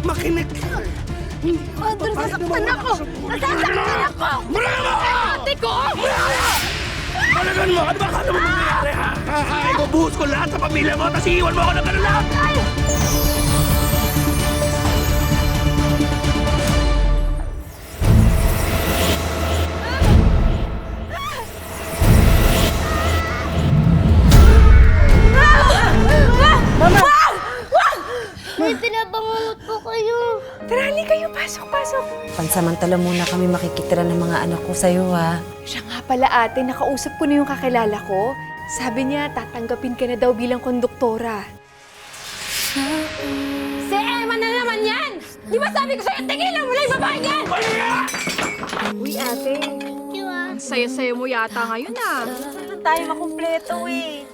Makinig ka. Andrew, nasasaktan ako! Nasasaktan ako! Bravo! Ate ko! Talagan mo! Ano ba akala mo mangyayari, ha? Ibubuhos ko lahat sa pamilya mo, tapos iiwan mo ako ng ganun lang! Mama! May pinabangungot po kayo. Trali kayo, pasok. Pansamantala muna kami makikitira ng mga anak ko sa'yo, ha? Siya nga pala ate, nakausap ko na yung kakilala ko. Sabi niya, tatanggapin ka na daw bilang konduktora. Si Emma na naman yan! Di ba sabi ko sa'yo, tigilan mo na yung babae yan! Uy ate, ang saya-saya mo yata ngayon ah. Saan tayo makumpleto, eh?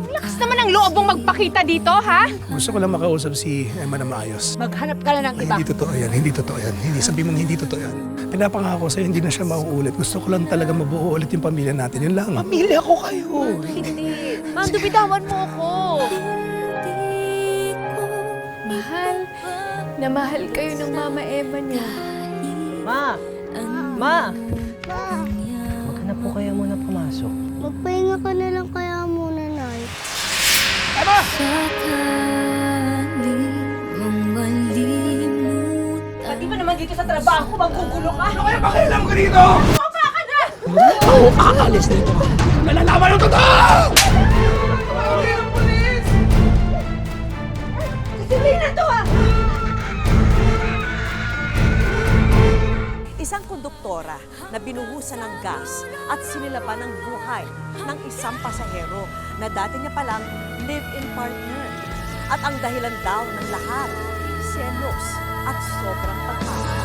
Lakas naman ang loob mong magpakita dito, ha? Gusto ko lang makausap si Emma na maayos. Maghanap ka na ng iba. Hindi totoo yan, hindi totoo yan. Hindi, sabi mong hindi totoo yan. Pinapangako sa'yo, hindi na siya mauulit. Gusto ko lang talaga mabuo ulit yung pamilya natin. Yun lang. Pamilya ko kayo. Hindi. Mando, bitawan mo ako. Mahal, na mahal kayo ng Mama Emma niya. Ma! Huwag ka na po kaya muna pumasok. Magpahinga ka na lang kaya muna, Nay. Emma! Pati ba naman dito sa trabaho ko, magkugulo ka? Ano kaya pakialam ko dito? Bumaba ka na! Ako aalis dito. Nalalaman yung totoo! Tumawag ang pulis! Sabihin na to, ha! Isang konduktora na binuhusan ng gas at sinilaban ng buhay ng isang pasahero na dati niya palang live-in partner. At ang dahilan daw ng lahat, selos at sobrang pagmamahal.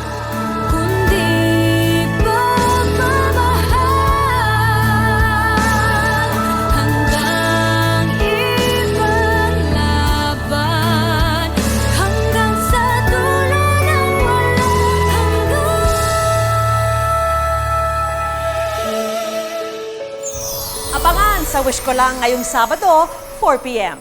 Abangan sa Wish Ko Lang ngayong Sabado, 4 p.m.